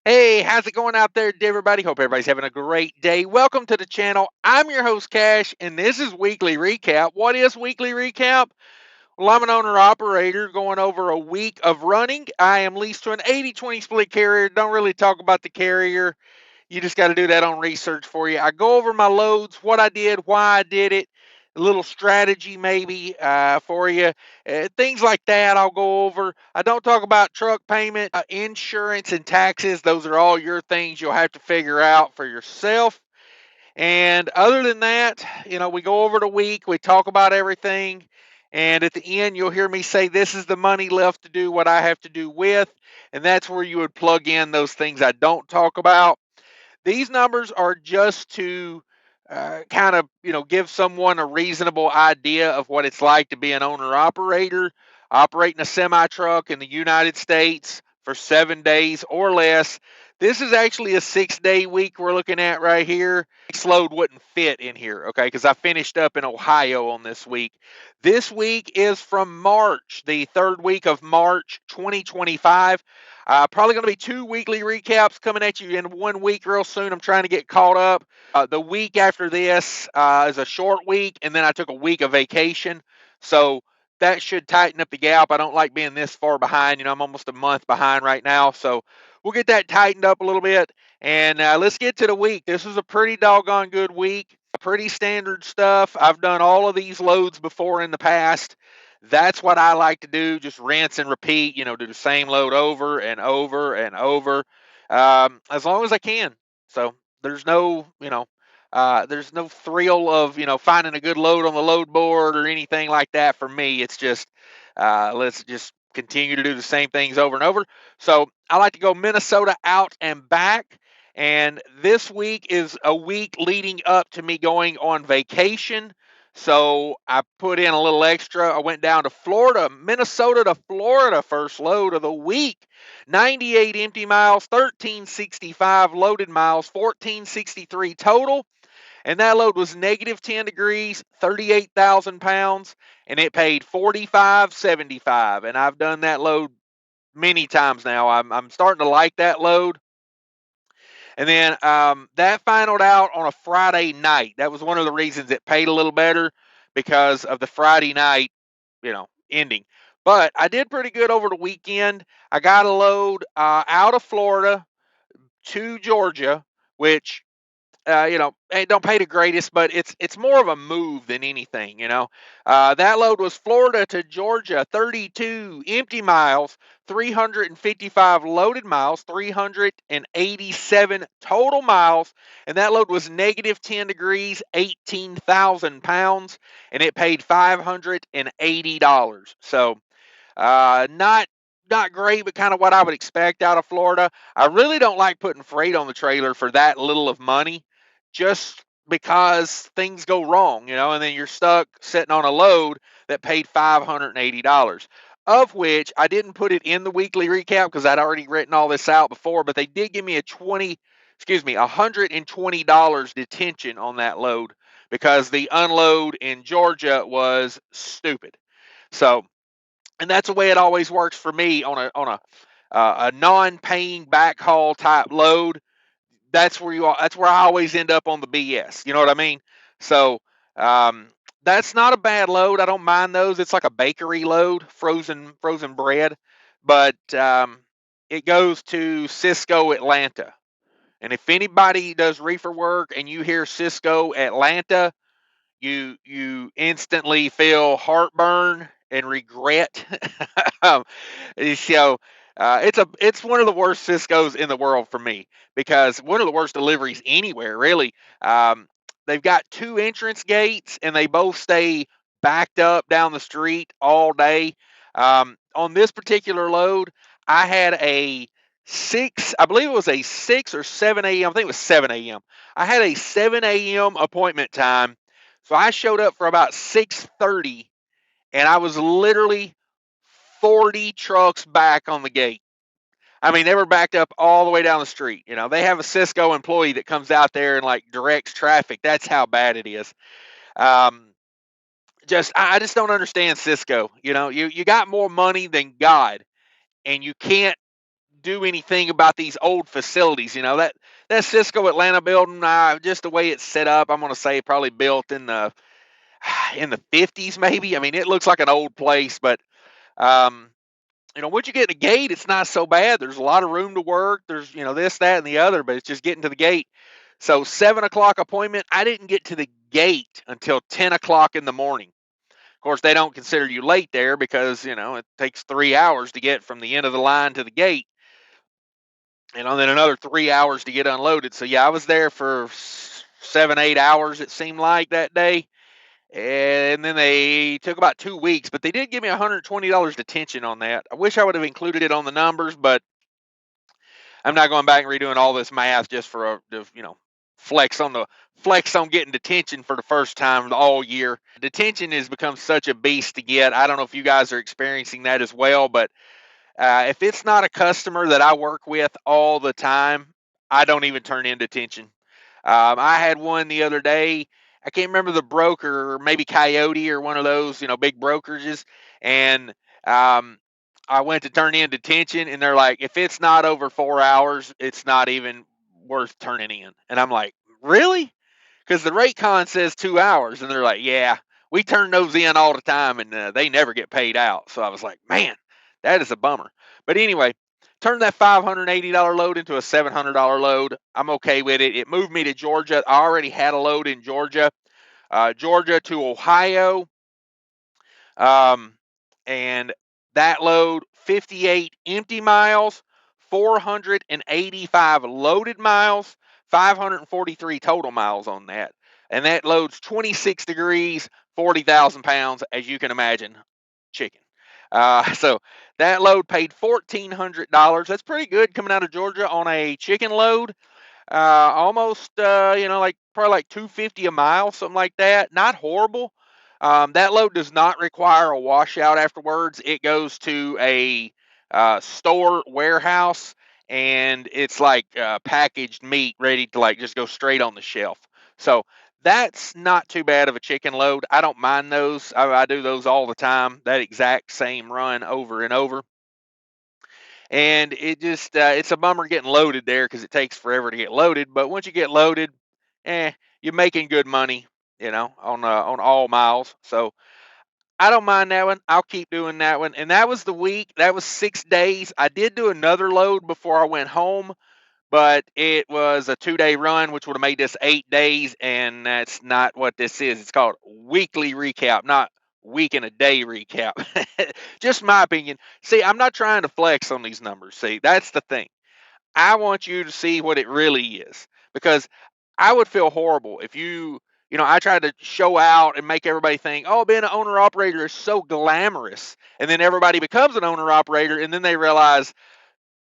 Hey, how's it going out there, everybody? Hope everybody's having a great day. Welcome to the channel. I'm your host, Cash, and this is Weekly Recap. What is Weekly Recap? Well, I'm an owner-operator going over a week of running. I am leased to an 80/20 split carrier. Don't really talk about the carrier. You just got to do that on research for you. I go over my loads, what I did, why I did it, a little strategy maybe for you, things like that. I'll go over. I don't talk about truck payment, insurance, and taxes. Those are all your things you'll have to figure out for yourself. And other than that, we go over the week, we talk about everything. And at the end, you'll hear me say, this is the money left to do what I have to do with. And that's where you would plug in those things I don't talk about. These numbers are just to kind of, give someone a reasonable idea of what it's like to be an owner operator, operating a semi truck in the United States for 7 days or less. This is actually a 6-day week we're looking at right here. This load wouldn't fit in here, okay, because I finished up in Ohio on this week. This week is from March, the third week of March 2025. Probably going to be 2 weekly recaps coming at you in 1 week real soon. I'm trying to get caught up. The week after this is a short week, and then I took a week of vacation. So that should tighten up the gap. I don't like being this far behind. I'm almost a month behind right now. So we'll get that tightened up a little bit. And let's get to the week. This was a pretty doggone good week. Pretty standard stuff. I've done all of these loads before in the past. That's what I like to do. Just rinse and repeat, do the same load over and over and over, as long as I can. So there's no, there's no thrill of, finding a good load on the load board or anything like that for me. It's just, let's just continue to do the same things over and over. So I like to go Minnesota out and back. And this week is a week leading up to me going on vacation. So I put in a little extra. I went down to Florida, Minnesota to Florida, first load of the week. 98 empty miles, 1365 loaded miles, 1463 total. And that load was negative 10 degrees, 38,000 pounds, and it paid 45.75. And I've done that load many times now. I'm starting to like that load. And then that finaled out on a Friday night. That was one of the reasons it paid a little better, because of the Friday night, ending. But I did pretty good over the weekend. I got a load out of Florida to Georgia, which it don't pay the greatest, but it's more of a move than anything. That load was Florida to Georgia, 32 empty miles, 355 loaded miles, 387 total miles, and that load was negative 10 degrees, 18,000 pounds, and it paid $580. So, not great, but kind of what I would expect out of Florida. I really don't like putting freight on the trailer for that little of money, just because things go wrong, and then you're stuck sitting on a load that paid $580, of which I didn't put it in the weekly recap because I'd already written all this out before, but they did give me $120 detention on that load because the unload in Georgia was stupid. So, and that's the way it always works for me on a non-paying backhaul type load. That's where I always end up on the BS. You know what I mean? So that's not a bad load. I don't mind those. It's like a bakery load, frozen bread, but it goes to Cisco Atlanta. And if anybody does reefer work and you hear Cisco Atlanta, you instantly feel heartburn and regret. um, so it's one of the worst Cisco's in the world for me, because one of the worst deliveries anywhere, really. They've got 2 entrance gates, and they both stay backed up down the street all day. On this particular load, I had I believe it was a 6 or 7 a.m. I think it was 7 a.m. I had a 7 a.m. appointment time. So I showed up for about 6:30, and I was literally 40 trucks back on the gate. I mean, they were backed up all the way down the street. They have a Cisco employee that comes out there and like directs traffic. That's how bad it is. I just don't understand Cisco. You got more money than God, and you can't do anything about these old facilities. You know, that Cisco Atlanta building, just the way it's set up, I'm going to say probably built in the 50s, maybe. I mean, it looks like an old place, but um, once you get to the gate, it's not so bad. There's a lot of room to work. There's, this, that, and the other, but it's just getting to the gate. So 7 o'clock appointment, I didn't get to the gate until 10 o'clock in the morning. Of course, they don't consider you late there because, it takes 3 hours to get from the end of the line to the gate. And then another 3 hours to get unloaded. So yeah, I was there for 7, 8 hours, it seemed like, that day. And then they took about 2 weeks, but they did give me $120 detention on that. I wish I would have included it on the numbers, but I'm not going back and redoing all this math just for flex on getting detention for the first time all year. Detention has become such a beast to get. I don't know if you guys are experiencing that as well, but if it's not a customer that I work with all the time, I don't even turn in detention. I had one the other day. I can't remember the broker, maybe Coyote or one of those, big brokerages. And I went to turn in detention, and they're like, if it's not over 4 hours, it's not even worth turning in. And I'm like, really? Because the rate con says 2 hours, and they're like, yeah, we turn those in all the time, and they never get paid out. So I was like, man, that is a bummer. But anyway, turn that $580 load into a $700 load. I'm okay with it. It moved me to Georgia. I already had a load in Georgia, Georgia to Ohio. And that load, 58 empty miles, 485 loaded miles, 543 total miles on that. And that loads 26 degrees, 40,000 pounds, as you can imagine, chicken. So that load paid $1,400. That's pretty good coming out of Georgia on a chicken load. Almost, like probably like 250 a mile, something like that. Not horrible. That load does not require a washout afterwards. It goes to a store warehouse, and it's like packaged meat ready to like just go straight on the shelf. So that's not too bad of a chicken load. I don't mind those. I do those all the time. That exact same run over and over. And it just it's a bummer getting loaded there because it takes forever to get loaded. But once you get loaded, you're making good money, on all miles. So I don't mind that one. I'll keep doing that one. And that was the week. That was 6 days. I did do another load before I went home, but it was a 2-day run, which would have made this 8 days. And that's not what this is. It's called weekly recap, not week and a day recap. Just my opinion. See, I'm not trying to flex on these numbers. See, that's the thing. I want you to see what it really is, because I would feel horrible if I tried to show out and make everybody think, oh, being an owner operator is so glamorous. And then everybody becomes an owner operator, and then they realize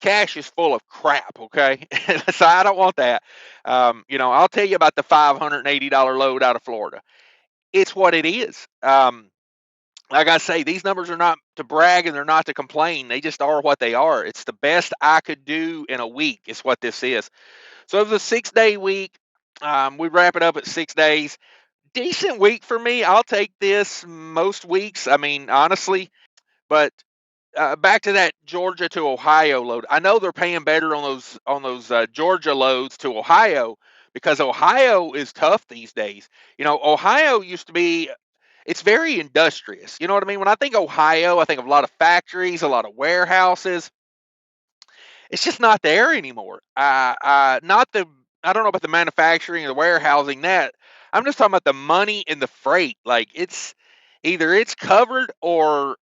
cash is full of crap. Okay. So I don't want that. I'll tell you about the $580 load out of Florida. It's what it is. Like I say, these numbers are not to brag and they're not to complain. They just are what they are. It's the best I could do in a week is what this is. So it was a 6-day week. We wrap it up at 6 days. Decent week for me. I'll take this most weeks. I mean, honestly, but back to that Georgia to Ohio load. I know they're paying better on those Georgia loads to Ohio, because Ohio is tough these days. Ohio used to be. It's very industrious. You know what I mean? When I think Ohio, I think of a lot of factories, a lot of warehouses. It's just not there anymore. Not the. I don't know about the manufacturing or the warehousing. That I'm just talking about the money and the freight. Like either it's covered or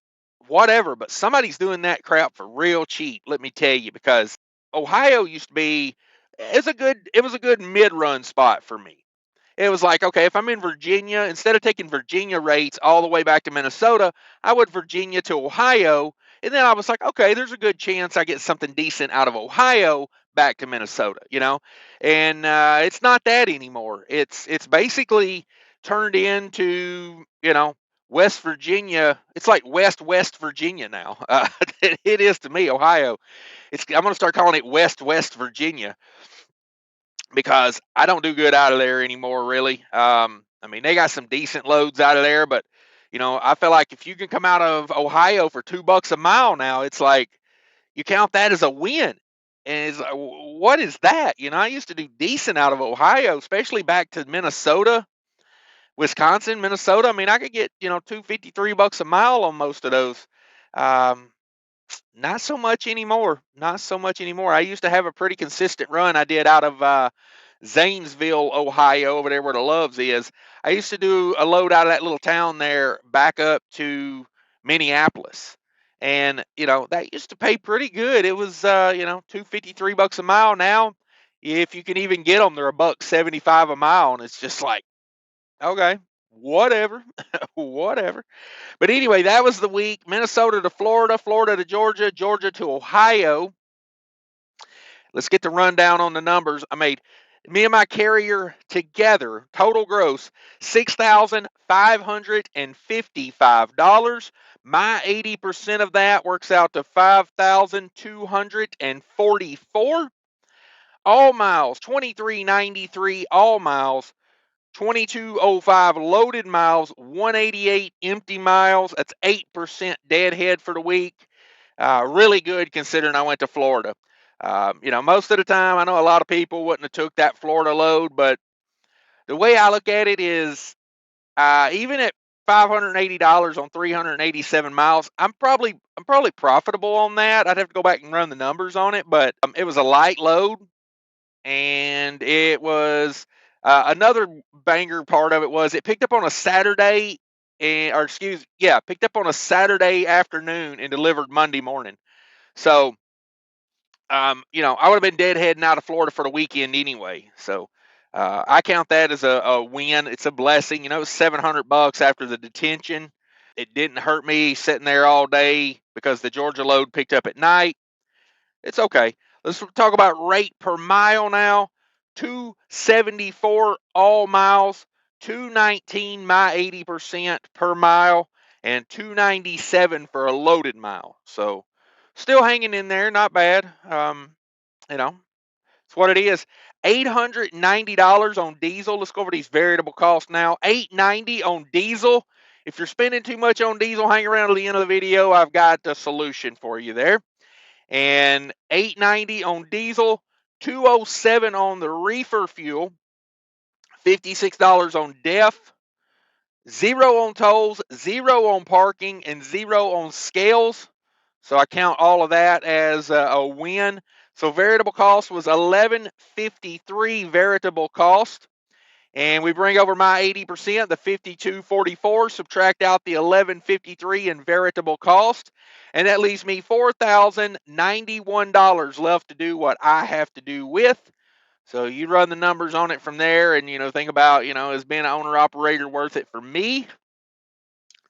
whatever. But somebody's doing that crap for real cheap. Let me tell you, because Ohio used to be. It was a good mid-run spot for me. It was like, okay, if I'm in Virginia, instead of taking Virginia rates all the way back to Minnesota, I would Virginia to Ohio. And then I was like, okay, there's a good chance I get something decent out of Ohio back to Minnesota, And it's not that anymore. It's basically turned into, West Virginia. It's like West Virginia now. It is to me, Ohio. I'm going to start calling it West Virginia, because I don't do good out of there anymore, really. I mean, they got some decent loads out of there, but I feel like if you can come out of Ohio for $2 a mile now, it's like you count that as a win. And it's like, what is that? I used to do decent out of Ohio, especially back to Minnesota, Wisconsin, Minnesota. I mean, I could get, $2.53 a mile on most of those. Um, Not so much anymore. Not so much anymore. I used to have a pretty consistent run I did out of Zanesville, Ohio, over there where the Loves is. I used to do a load out of that little town there back up to Minneapolis. And, that used to pay pretty good. It was, $2.53 a mile. Now, if you can even get them, they're $1.75 a mile. And it's just like, okay, whatever, whatever. But anyway, that was the week. Minnesota to Florida, Florida to Georgia, Georgia to Ohio. Let's get the rundown on the numbers. I made me and my carrier together, total gross, $6,555. My 80% of that works out to $5,244. All miles, 2393 all miles. 2205 loaded miles, 188 empty miles. That's 8% deadhead for the week. Really good considering I went to Florida. Most of the time, I know a lot of people wouldn't have took that Florida load, but the way I look at it is, even at $580 on 387 miles, I'm probably profitable on that. I'd have to go back and run the numbers on it, but it was a light load. And it was another banger part of it was it picked up on a Saturday, picked up on a Saturday afternoon and delivered Monday morning. So, I would have been deadheading out of Florida for the weekend anyway. So, I count that as a win. It's a blessing. It was $700 after the detention. It didn't hurt me sitting there all day because the Georgia load picked up at night. It's okay. Let's talk about rate per mile now. 274 all miles, 219 my 80% per mile, and 297 for a loaded mile. So still hanging in there, not bad. It's what it is. $890 on diesel. Let's go over these variable costs now. $890 on diesel. If you're spending too much on diesel, hang around to the end of the video. I've got a solution for you there. And $890 on diesel, $207 on the reefer fuel, $56 on DEF, 0 on tolls, 0 on parking, and 0 on scales. So I count all of that as a win. So variable cost was $11.53 variable cost. And we bring over my 80%, the $52.44, subtract out the $11.53 in variable cost, and that leaves me $4,091 left to do what I have to do with. So you run the numbers on it from there, and think about is being an owner operator worth it for me?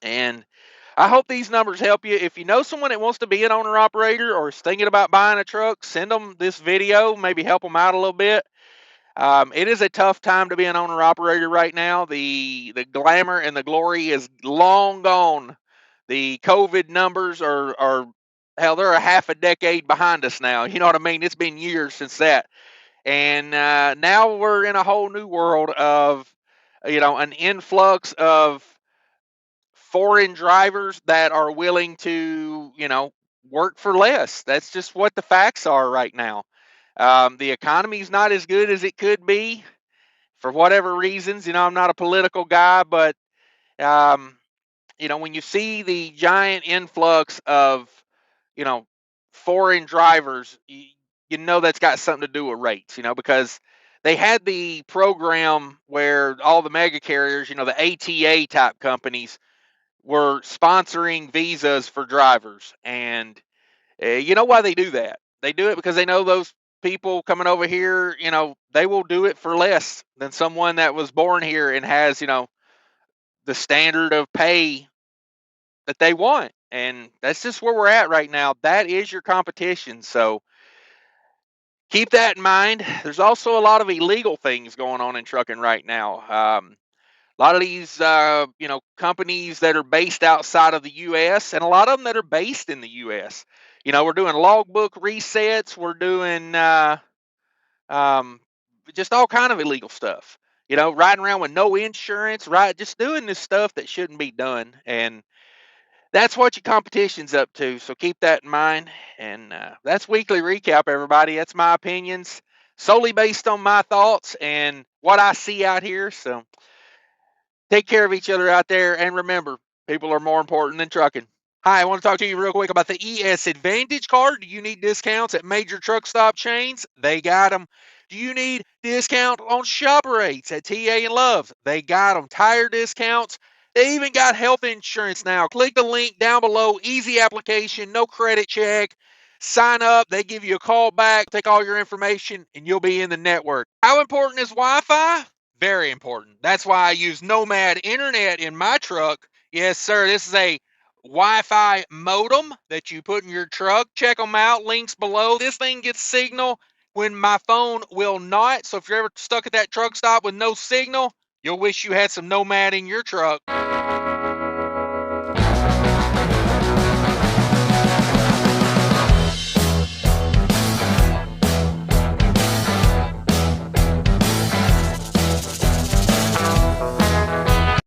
And I hope these numbers help you. If you know someone that wants to be an owner operator or is thinking about buying a truck, send them this video, maybe help them out a little bit. It is a tough time to be an owner operator right now. The glamour and the glory is long gone. The COVID numbers are hell, they're a half a decade behind us now. You know what I mean? It's been years since that. And now we're in a whole new world of, an influx of foreign drivers that are willing to, work for less. That's just what the facts are right now. The economy's not as good as it could be for whatever reasons. I'm not a political guy, but um, when you see the giant influx of, you know, foreign drivers, that's got something to do with rates. Because they had the program where all the mega carriers, the ATA type companies, were sponsoring visas for drivers, and you know why they do that? They do it because they know those people coming over here, they will do it for less than someone that was born here and has, the standard of pay that they want. And that's just where we're at right now. That is your competition. So keep that in mind. There's also a lot of illegal things going on in trucking right now. A lot of these, companies that are based outside of the U.S. and a lot of them that are based in the U.S. We're doing logbook resets. We're doing um, just all kind of illegal stuff. Riding around with no insurance, right? Just doing this stuff that shouldn't be done. And That's what your competition's up to, so keep that in mind. And that's weekly recap, everybody. That's my opinions, solely based on my thoughts and what I see out here. So take care of each other out there, and remember, people are more important than trucking. Hi, I want to talk to you real quick about the ES Advantage card. Do you need discounts at major truck stop chains? They got them. Do you need discount on shop rates at TA and Love's? They got them. Tire discounts. They even got health insurance now. Click the link down below. Easy application, no credit check. Sign up. They give you a call back, take all your information, and you'll be in the network. How important is Wi-Fi? Very important. That's why I use Nomad Internet in my truck. Yes, sir. This is a Wi-Fi modem that you put in your truck. Check them out. Links below. This thing gets signal when my phone will not. So if you're ever stuck at that truck stop with no signal, you'll wish you had some Nomad in your truck.